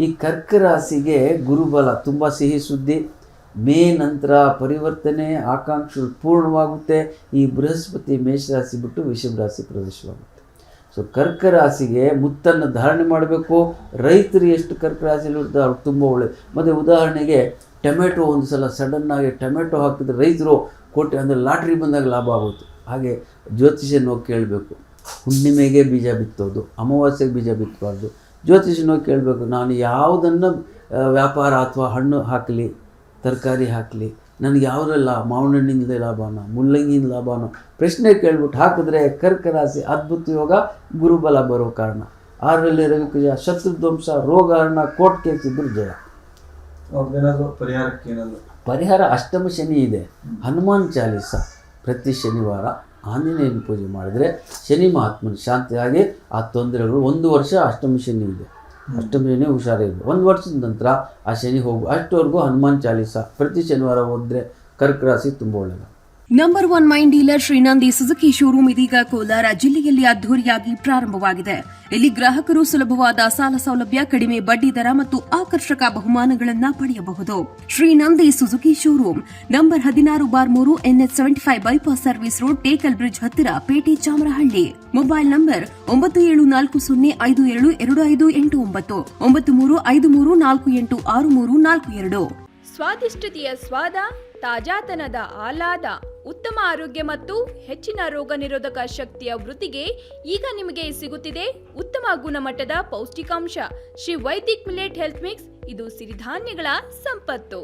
ಈ ಕರ್ಕ ರಾಶಿಗೆ ಗುರುಬಲ ತುಂಬ ಸಿಹಿ ಸುದ್ದಿ. ಮೇ ನಂತರ ಪರಿವರ್ತನೆ ಆಕಾಂಕ್ಷೆಗಳು ಪೂರ್ಣವಾಗುತ್ತೆ. ಈ ಬೃಹಸ್ಪತಿ ಮೇಷರಾಶಿ ಬಿಟ್ಟು ವೃಷಭ ರಾಶಿ ಪ್ರವೇಶವಾಗುತ್ತೆ. ಸೊ ಕರ್ಕ ರಾಶಿಗೆ ಮುತ್ತನ್ನು ಧಾರಣೆ ಮಾಡಬೇಕು. ರೈತರು ಎಷ್ಟು ಕರ್ಕ ರಾಶಿಯಲ್ಲಿ ಇರ್ತಾರೆ ಅವ್ರಿಗೆ ತುಂಬ ಒಳ್ಳೆಯದು. ಮತ್ತು ಉದಾಹರಣೆಗೆ ಟೊಮೆಟೊ ಒಂದು ಸಲ ಸಡನ್ನಾಗಿ ಟೊಮೆಟೊ ಹಾಕಿದ್ರೆ ರೈತರು ಕೋಟಿ ಅಂದರೆ ಲಾಟ್ರಿ ಬಂದಾಗ ಲಾಭ ಆಗುತ್ತೆ. ಹಾಗೆ ಜ್ಯೋತಿಷನ ಹೋಗಿ ಕೇಳಬೇಕು. ಹುಣ್ಣಿಮೆಗೆ ಬೀಜ ಬಿತ್ತೋದು, ಅಮಾವಾಸ್ಯೆಗೆ ಬೀಜ ಬಿತ್ತಬಾರ್ದು. ಜ್ಯೋತಿಷನ ಹೋಗಿ ಕೇಳಬೇಕು, ನಾನು ಯಾವುದನ್ನು ವ್ಯಾಪಾರ ಅಥವಾ ಹಣ್ಣು ಹಾಕಲಿ, ತರಕಾರಿ ಹಾಕಲಿ, ನನಗೆ ಯಾವುದೆಲ್ಲ ಮಾವಿನ ಹಣ್ಣಿಂದ ಲಾಭನೋ ಮುಲ್ಲಂಗಿಯಿಂದ ಲಾಭನೋ ಪ್ರಶ್ನೆ ಕೇಳ್ಬಿಟ್ಟು ಹಾಕಿದ್ರೆ ಕರ್ಕ ರಾಶಿ ಅದ್ಭುತ ಯೋಗ, ಗುರುಬಲ ಬರೋ ಕಾರಣ. 6ರಲ್ಲಿ ರವಿಕುಜ, ಶತ್ರುಧ್ವಂಸ, ರೋಗಹರಣ, ಕೋರ್ಟ್ ಕೇಸ್ ಇದ್ದರೂ ಜಯ. ಪರಿಹಾರ ಅಷ್ಟಮ ಶನಿ ಇದೆ. ಹನುಮಾನ್ ಚಾಲೀಸ ಪ್ರತಿ ಶನಿವಾರ ಆಂಜನೇಯನ ಪೂಜೆ ಮಾಡಿದರೆ ಶನಿ ಮಹಾತ್ಮನ ಶಾಂತಿಯಾಗಿ ಆ ತೊಂದರೆಗಳು. 1 ವರ್ಷ ಅಷ್ಟಮ ಶನಿ ಇದೆ, ಅಷ್ಟಮ ಶನಿ ಹುಷಾರಿದೆ. 1 ವರ್ಷದ ನಂತರ ಆ ಶನಿ ಅಷ್ಟವರೆಗೂ ಹನುಮಾನ್ ಚಾಲೀಸ ಪ್ರತಿ ಶನಿವಾರ ಹೋದರೆ ಕರ್ಕ ರಾಶಿ ತುಂಬ ಒಳ್ಳೆಯದು. Number 1 main dealer Shrinandi Suzuki showroom ಇದೀಗ ಕೋಲಾರ ಜಿಲ್ಲೆಯಲ್ಲಿ ಅದ್ದೂರಿಯಾಗಿ ಪ್ರಾರಂಭವಾಗಿದೆ. ಇಲ್ಲಿ ಗ್ರಾಹಕರು ಸುಲಭವಾದ ಸಾಲ ಸೌಲಭ್ಯ, ಕಡಿಮೆ ಬಡ್ಡಿ ದರ ಮತ್ತು ಆಕರ್ಷಕ ಬಹುಮಾನಗಳನ್ನು ಪಡೆಯಬಹುದು. Shrinandi Suzuki showroom number 16/3 NH 75 bypass service road, Tekal bridge ಹತ್ತಿರ, ಪೇಟೆ, ಚಾಮರಹಳ್ಳಿ. Mobile number 9740525289 9353486342. ಸ್ವಾದಿಷ್ಟತೆಯ ಸ್ವಾದ, ತಾಜಾತನದ ಆಹ್ಲಾದ, ಉತ್ತಮ ಆರೋಗ್ಯ ಮತ್ತು ಹೆಚ್ಚಿನ ರೋಗ ನಿರೋಧಕ ಶಕ್ತಿಯ ವೃದ್ಧಿಗೆ ಈಗ ನಿಮಗೆ ಸಿಗುತ್ತಿದೆ ಉತ್ತಮ ಗುಣಮಟ್ಟದ ಪೌಷ್ಟಿಕಾಂಶ Shri Vaidik millet health mix. ಇದು ಸಿರಿಧಾನ್ಯಗಳ ಸಂಪತ್ತು.